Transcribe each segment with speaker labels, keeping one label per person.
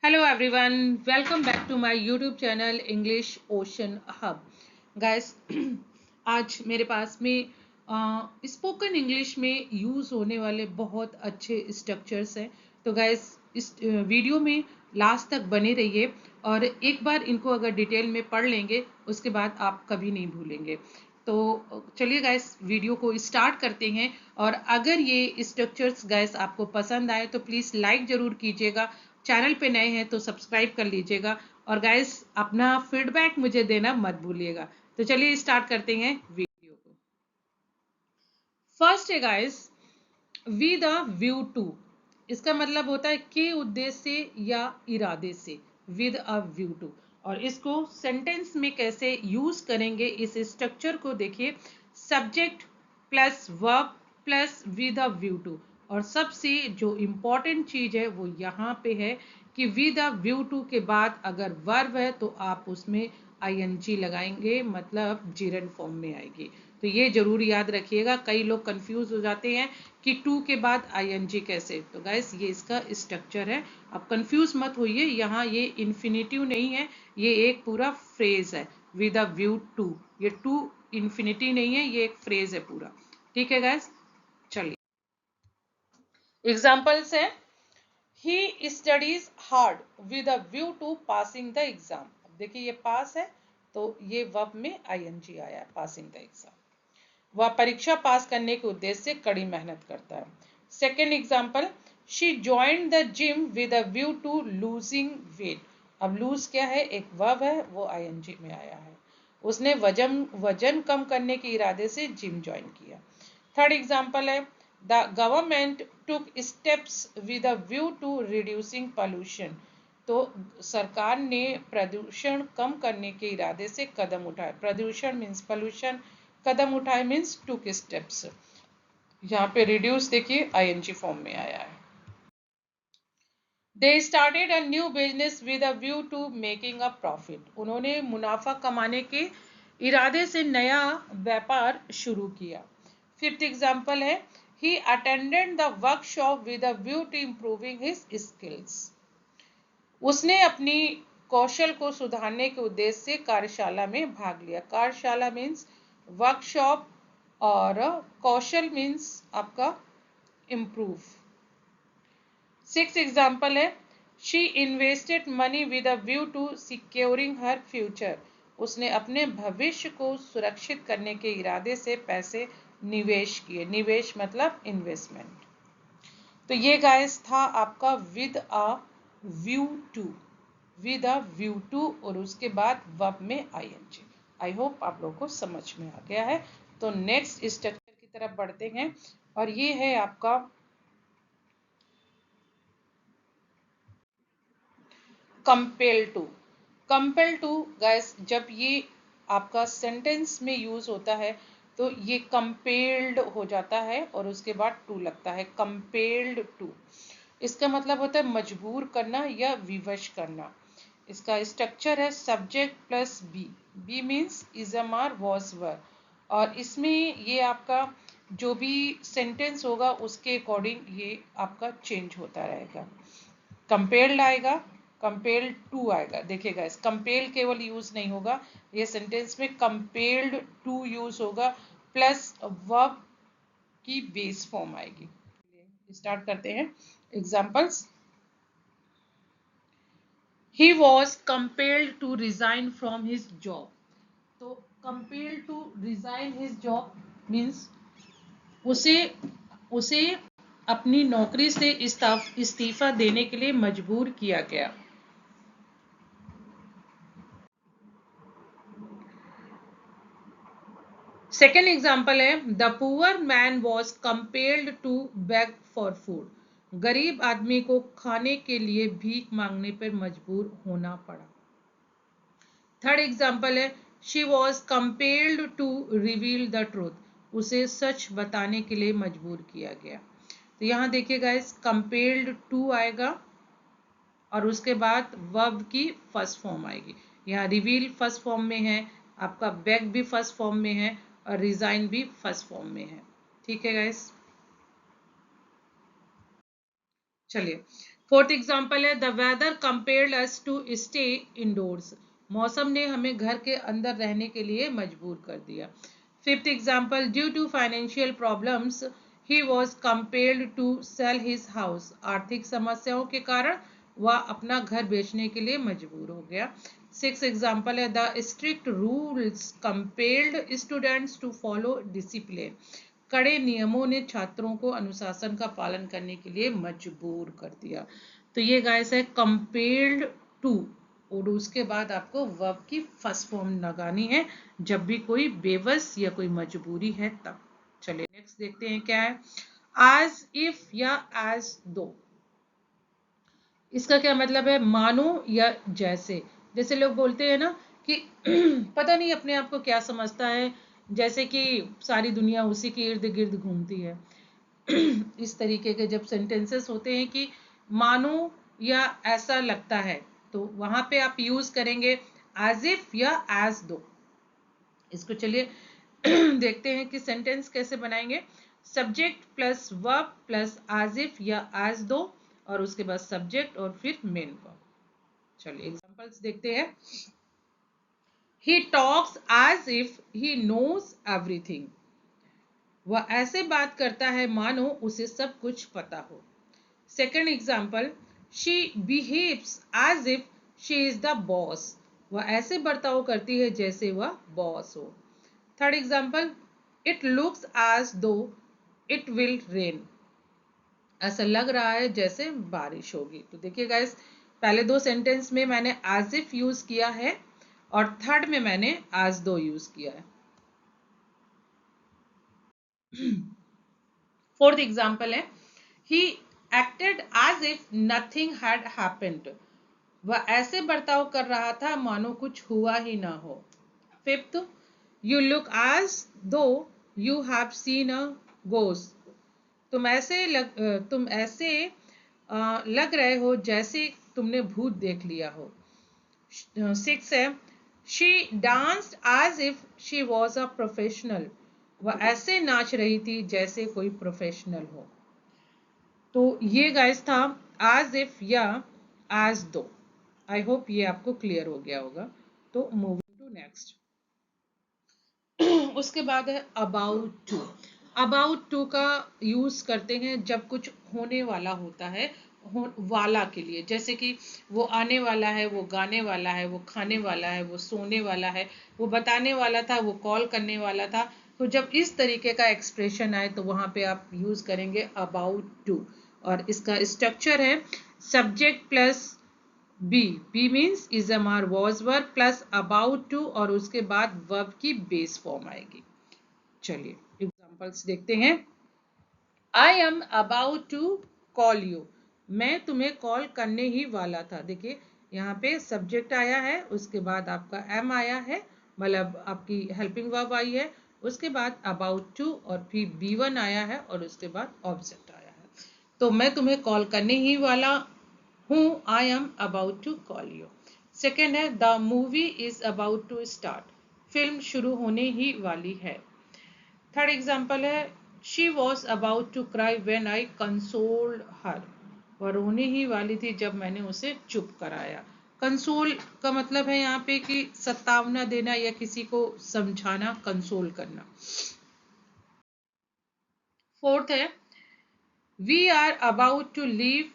Speaker 1: Hello everyone, welcome back to my YouTube channel English Ocean Hub. Guys, आज मेरे पास में spoken English में use होने वाले बहुत अच्छे स्ट्रक्चर्स हैं। तो गाइस इस वीडियो में लास्ट तक बने रहिए और एक बार इनको अगर डिटेल में पढ़ लेंगे उसके बाद आप कभी नहीं भूलेंगे। तो चलिए गाइस वीडियो को स्टार्ट करते हैं। और अगर ये स्ट्रक्चर्स गाइस आपको पसंद आए तो प्लीज़ लाइक ज़रूर कीजिएगा, चैनल पे नए हैं तो सब्सक्राइब कर लीजिएगा और गाइस अपना फीडबैक मुझे देना मत भूलिएगा। तो चलिए स्टार्ट करते हैं वीडियो को। फर्स्ट है guys, with a view to. इसका मतलब होता है के उद्देश्य से या इरादे से, विद अ व्यू टू। और इसको सेंटेंस में कैसे यूज करेंगे, इस स्ट्रक्चर को देखिए। Subject plus verb plus with a view to. और सबसे जो इम्पोर्टेंट चीज है वो यहाँ पे है कि विद अ व्यू टू के बाद अगर वर्ब है तो आप उसमें आईएनजी लगाएंगे, मतलब जिरन फॉर्म में आएगी। तो ये जरूर याद रखिएगा, कई लोग कंफ्यूज हो जाते हैं कि टू के बाद आईएनजी कैसे। तो गाइस ये इसका स्ट्रक्चर है, अब कंफ्यूज मत होइए। यहाँ ये इन्फिनिटिव नहीं है, ये एक पूरा फ्रेज है, विद अ व्यू टू। ये टू इन्फिनिटी नहीं है, ये एक फ्रेज है पूरा। ठीक है गाइस, चलिए एग्जाम्पल्स है। He studies hard with a view to passing the exam. अब देखिए ये पास है तो ये वर्ब में आईएनजी आया है, पासिंग द एग्जाम। वह परीक्षा पास करने के उद्देश्य से कड़ी मेहनत करता है। Second example, she joined the gym with a view to losing weight. अब लूज क्या है, एक वर्ब है, वो आईएनजी में आया है। उसने वजन कम करने के इरादे से जिम ज्वाइन किया। थर्ड एग्जाम्पल है, the government took steps with a view to reducing pollution. तो सरकार ने प्रदूषण कम करने के इरादे से कदम उठाए। प्रदूषण मीन्स पोल्यूशन, कदम उठाए मीन्स टुक स्टेप्स। यहाँ पे रिड्यूस देखिए आईएनजी फॉर्म में आया है। They started a new business with a view to making a profit. उन्होंने मुनाफा कमाने के इरादे से नया व्यापार शुरू किया। फिफ्थ एग्जाम्पल है, he attended the workshop with a view to improving his skills. उसने अपनी कौशल को सुधारने के उद्देश्य से कार्यशाला में भाग लिया। कार्यशाला मीन्स वर्कशॉप और कौशल मीन्स आपका इम्प्रूव। सिक्स एग्जाम्पल है, she invested money with a view to securing her future. उसने अपने भविष्य को सुरक्षित करने के इरादे से पैसे निवेश किए। निवेश मतलब इन्वेस्टमेंट। तो ये गाइस था आपका with a view to, with a view to और उसके बाद वर्ब में आईएनजी। आई होप आप लोगों को समझ में आ गया है। तो नेक्स्ट स्ट्रक्चर की तरफ बढ़ते हैं और ये है आपका compel to. Compel to guys, जब ये आपका सेंटेंस में यूज होता है तो ये कंपेल्ड हो जाता है और उसके बाद टू लगता है, कंपेल्ड टू। इसका मतलब होता है मजबूर करना या विवश करना। इसका स्ट्रक्चर है subject plus B. B means is am are was were. और इसमें ये आपका जो भी सेंटेंस होगा उसके अकॉर्डिंग ये आपका चेंज होता रहेगा। कंपेल्ड आएगा, कंपेल्ड टू आएगा। देखिएगा इस कंपेल केवल यूज नहीं होगा, ये सेंटेंस में कंपेल्ड टू यूज होगा प्लस वर्ब की बेस फॉर्म आएगी। स्टार्ट करते हैं examples. He was compelled to resign from his job. तो compelled to resign his job means उसे उसे अपनी नौकरी से इस्तीफा देने के लिए मजबूर किया गया। सेकेंड एग्जाम्पल है, the poor man was compelled to beg for food. गरीब आदमी को खाने के लिए भीख मांगने पर मजबूर होना पड़ा। थर्ड एग्जाम्पल है, she was compelled to reveal the truth. उसे सच बताने के लिए मजबूर किया गया। तो यहाँ देखिएगा इस कंपेल्ड टू आएगा और उसके बाद वर्ब की फर्स्ट फॉर्म आएगी। यहाँ रिवील फर्स्ट फॉर्म में है, आपका बेग भी फर्स्ट फॉर्म में है और रिजाइन भी फर्स्ट फॉर्म में है। ठीक है गाइस, चलिए फोर्थ एग्जाम्पल है the weather compelled us to stay indoors, मौसम ने हमें घर के अंदर रहने के लिए मजबूर कर दिया। Fifth example due to financial problems he was compelled to sell his house, आर्थिक समस्याओं के कारण वह अपना घर बेचने के लिए मजबूर हो गया। सिक्स एग्जाम्पल है the strict rules compelled students to follow discipline, कड़े नियमों ने छात्रों को अनुशासन का पालन करने के लिए मजबूर कर दिया। तो ये गाइस है कंपेल्ड टू, और उसके बाद आपको वर्ब की फर्स्ट फॉर्म लगानी है जब भी कोई बेबस या कोई मजबूरी है तब। चलिए नेक्स्ट देखते हैं क्या है। आज इफ या एज दो, इसका क्या मतलब है? मानो या जैसे। जैसे लोग बोलते हैं ना कि पता नहीं अपने आप को क्या समझता है, जैसे कि सारी दुनिया उसी के इर्द गिर्द घूमती है। इस तरीके के जब सेंटेंसेस होते हैं कि मानो या ऐसा लगता है, तो वहां पे आप यूज करेंगे एज इफ या एज दो। इसको चलिए देखते हैं कि सेंटेंस कैसे बनाएंगे। Subject plus verb plus as if या एज दो, और उसके बाद सब्जेक्ट और फिर मेन वर्ब। चलिए एग्जांपल्स देखते हैं। He talks as if he knows everything, वह ऐसे बात करता है मानो उसे सब कुछ पता हो। Second example, she behaves as if she is the boss, वह ऐसे बर्ताव करती है जैसे वह बॉस हो। Third example, it looks as though it will rain, ऐसा लग रहा है जैसे बारिश होगी। तो देखिए गाइस, पहले दो सेंटेंस में मैंने एज इफ यूज किया है और थर्ड में मैंने एज दो यूज किया है। फोर्थ एग्जाम्पल है he acted as if nothing had happened, वह ऐसे बर्ताव कर रहा था मानो कुछ हुआ ही ना हो। फिफ्थ, यू लुक एज दो you have seen a ghost, तुम ऐसे लग रहे हो जैसे तुमने भूत देख लिया हो। सिक्स है she danced as if she was a professional, वह ऐसे नाच रही थी जैसे कोई प्रोफेशनल हो। तो ये गाइस था एज इफ या एज दो। आई होप ये आपको क्लियर हो गया होगा। तो मूविंग टू नेक्स्ट, उसके बाद है अबाउट टू। अबाउट टू का यूज करते हैं जब कुछ होने वाला होता है, वाला के लिए, जैसे कि वो आने वाला है, वो गाने वाला है, वो खाने वाला है, वो सोने वाला है, वो बताने वाला था, वो कॉल करने वाला था। तो जब इस तरीके का एक्सप्रेशन आए तो वहां पे आप यूज करेंगे अबाउट टू, और इसका स्ट्रक्चर है subject plus B, B means is am was verb plus about to, और उसके बाद वर्ब की बेस फॉर्म आएगी। चलिए एग्जांपल्स देखते हैं। I am about to call you, मैं तुम्हें कॉल करने ही वाला था। देखिए यहाँ पे सब्जेक्ट आया है, उसके बाद आपका एम आया है, मतलब आपकी हेल्पिंग वर्ब आई है, उसके बाद अबाउट टू और फिर बी वन आया है, और उसके बाद ऑब्जेक्ट आया है। तो मैं तुम्हें कॉल करने ही वाला हूँ, I am about to call you. Second है the movie is about to start, film शुरू होने ही वाली है। थर्ड एग्जाम्पल है she was about to cry when I consoled her, वह रोने ही वाली थी जब मैंने उसे चुप कराया। कंसोल का मतलब है यहाँ पे कि सत्तावना देना या किसी को समझाना, कंसोल करना। फोर्थ है we are about to leave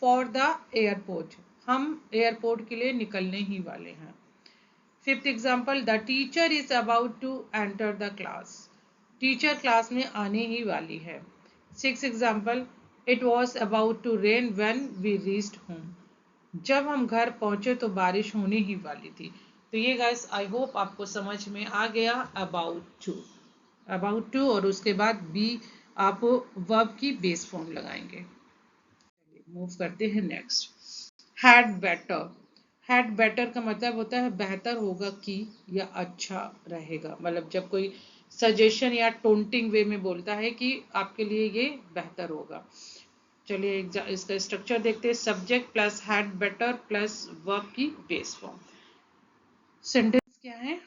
Speaker 1: for the airport, हम एयरपोर्ट के लिए निकलने ही वाले हैं। Fifth example the teacher is about to enter the class, teacher class में आने ही वाली है। Six example it was about to rain when we reached home, जब हम घर पहुंचे तो बारिश होने ही वाली थी। तो ये गाइस आई होप आपको समझ में आ गया अबाउट टू। अबाउट टू और उसके बाद बी आप वर्ब की बेस फॉर्म लगाएंगे। मूव करते हैं next, had better. Had better का मतलब होता है बेहतर होगा कि, या अच्छा रहेगा, मतलब जब कोई सजेशन या टोंटिंग वे में बोलता है कि आपके लिए ये बेहतर होगा। चलिए इसका स्ट्रक्चर देखते हैं, subject plus had better plus verb की बेस फॉर्म। सेंटेंस क्या है,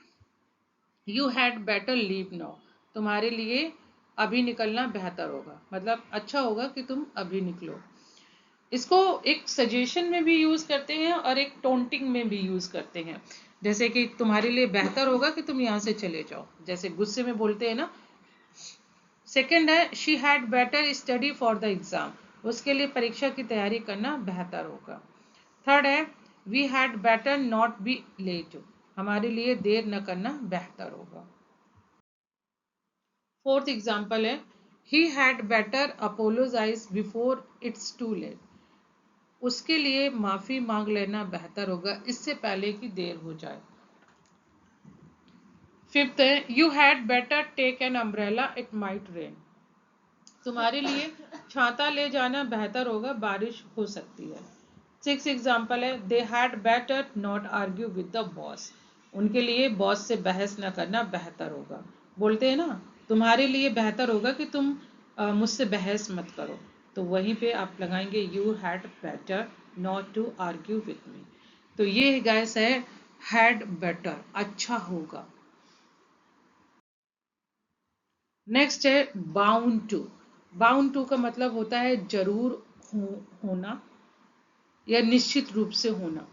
Speaker 1: you had better leave now, तुम्हारे लिए अभी निकलना बेहतर होगा, मतलब अच्छा होगा कि तुम अभी निकलो। इसको एक सजेशन में भी यूज करते हैं और एक टोंटिंग में भी यूज करते हैं। जैसे कि तुम्हारे लिए बेहतर होगा कि तुम यहाँ से चले जाओ, जैसे गुस्से में बोलते हैं ना। सेकंड है she had better study for the exam, उसके लिए परीक्षा की तैयारी करना बेहतर होगा। थर्ड है we had better not be late, हमारे लिए देर न करना बेहतर होगा। फोर्थ एग्जाम्पल है he had better apologise before it's too late, उसके लिए माफी मांग लेना बेहतर होगा इससे पहले कि देर हो जाए। फिफ्थ है you had better take an umbrella it might rain, तुम्हारे लिए छाता ले जाना बेहतर होगा, बारिश हो सकती है। सिक्स एग्जाम्पल है they had better not argue with the boss, उनके लिए बॉस से बहस न करना बेहतर होगा। बोलते हैं ना तुम्हारे लिए बेहतर होगा कि तुम मुझसे बहस मत करो, तो वहीं पे आप लगाएंगे you had better not to argue with me. तो ये गाइस है हैड बेटर, अच्छा होगा। नेक्स्ट है बाउंड टू। बाउंड टू का मतलब होता है जरूर होना या निश्चित रूप से होना,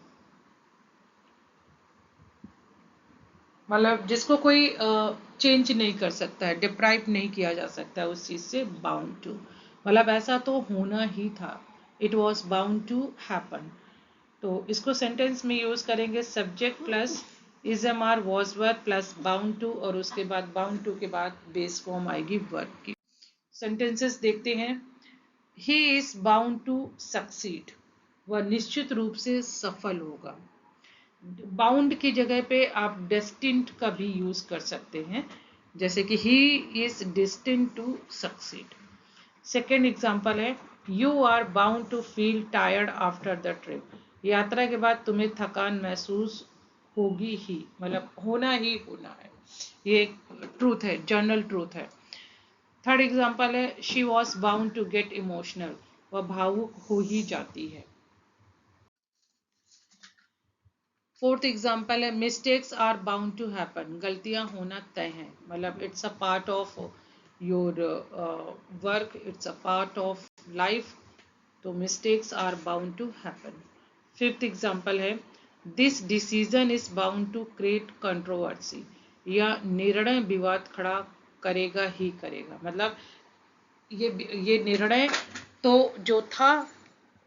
Speaker 1: मतलब जिसको कोई चेंज नहीं कर सकता है, डिप्राइव नहीं किया जा सकता है उस चीज से। बाउंड टू मतलब ऐसा तो होना ही था, it was bound to happen. तो इसको सेंटेंस में यूज करेंगे subject plus is am are was verb plus bound to, और उसके बाद बाउंड टू के बाद बेस फॉर्म आएगी वर्ब की। सेंटेंसेस देखते हैं। He is bound to succeed, वह निश्चित रूप से सफल होगा। बाउंड की जगह पे आप डेस्टिन्ड का भी यूज कर सकते हैं, जैसे कि he is destined to succeed. Second example है you are bound to feel tired after the trip, यात्रा के बाद तुम्हें थकान महसूस होगी ही, मतलब होना ही होना है, ये ट्रूथ है, जर्नल ट्रूथ है। थर्ड एग्जाम्पल है she was bound to get emotional, वह भावुक हो ही जाती है। फोर्थ एग्जाम्पल है mistakes are bound to happen, गलतियां होना तय है, मतलब it's a part of your work, it's a part of life, तो mistakes are bound to happen. Fifth example है this decision is bound to create controversy, या निर्णय विवाद खड़ा करेगा ही करेगा, मतलब ये निर्णय तो जो था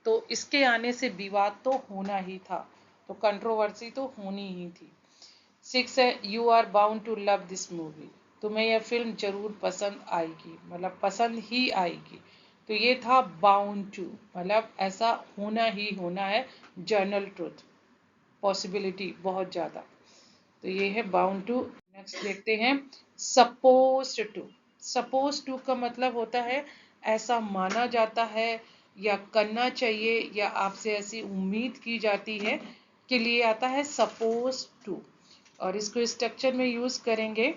Speaker 1: तो इसके आने से विवाद तो होना ही था, तो कंट्रोवर्सी तो होनी ही थी। सिक्स है you are bound to love this movie, तुम्हें यह फिल्म जरूर पसंद आएगी, मतलब पसंद ही आएगी। तो ये था बाउंड टू, मतलब ऐसा होना ही होना है, जर्नल ट्रुथ, पॉसिबिलिटी बहुत ज्यादा। तो ये है बाउंड टू। नेक्स्ट देखते हैं सपोज टू। सपोज टू का मतलब होता है ऐसा माना जाता है या करना चाहिए या आपसे ऐसी उम्मीद की जाती है, के लिए आता है सपोज टू। और इसको स्ट्रक्चर में यूज करेंगे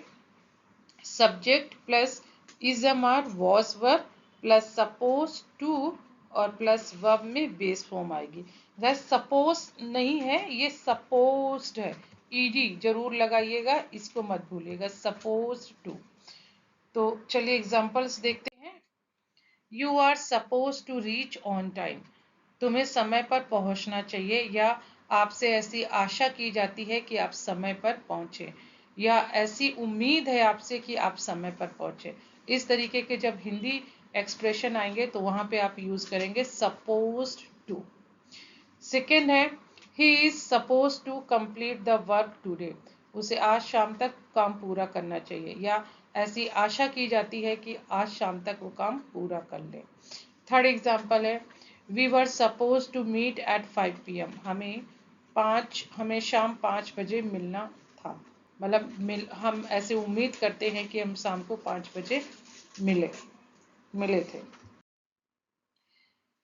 Speaker 1: subject plus is am are was verb plus suppose to और प्लस वर्ब में बेस फॉर्म आएगी। वैसे सपोज नहीं है, ये सपोज्ड है, ईडी जरूर लगाइएगा, इसको मत भूलिएगा, सपोज टू। तो चलिए एग्जांपल्स देखते हैं। You are suppose to reach on time, तुम्हें समय पर पहुंचना चाहिए या आपसे ऐसी आशा की जाती है कि आप समय पर पहुंचे, या ऐसी उम्मीद है आपसे कि आप समय पर पहुंचे। इस तरीके के जब हिंदी एक्सप्रेशन आएंगे तो वहां पे आप यूज करेंगे सपोज टू। सेकेंड है he is suppose to complete the work today, उसे आज शाम तक काम पूरा करना चाहिए या ऐसी आशा की जाती है कि आज शाम तक वो काम पूरा कर ले। थर्ड एग्जाम्पल है we were suppose to meet at 5 PM, हमें शाम 5 बजे मिलना था, मतलब हम ऐसे उम्मीद करते हैं कि हम शाम को 5 बजे मिले मिले थे।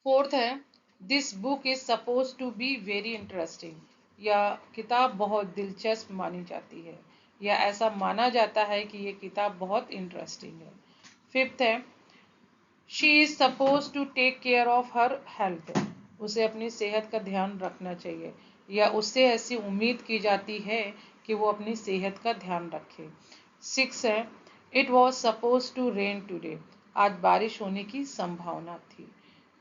Speaker 1: फोर्थ है this book is suppose to be very interesting, या किताब बहुत दिलचस्प मानी जाती है या ऐसा माना जाता है कि ये किताब बहुत इंटरेस्टिंग है। फिफ्थ है she is suppose to take care of her health, उसे अपनी सेहत का ध्यान रखना चाहिए या उससे ऐसी उम्मीद की जाती है कि वो अपनी सेहत का ध्यान रखे। सिक्स है it was suppose to rain today, आज बारिश होने की संभावना थी।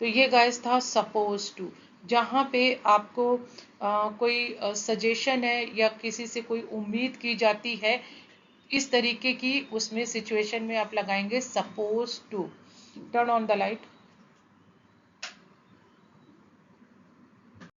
Speaker 1: तो ये गाइस था सपोज टू, जहाँ पे आपको कोई सजेशन है या किसी से कोई उम्मीद की जाती है इस तरीके की, उसमें सिचुएशन में आप लगाएंगे suppose to. Turn on the light.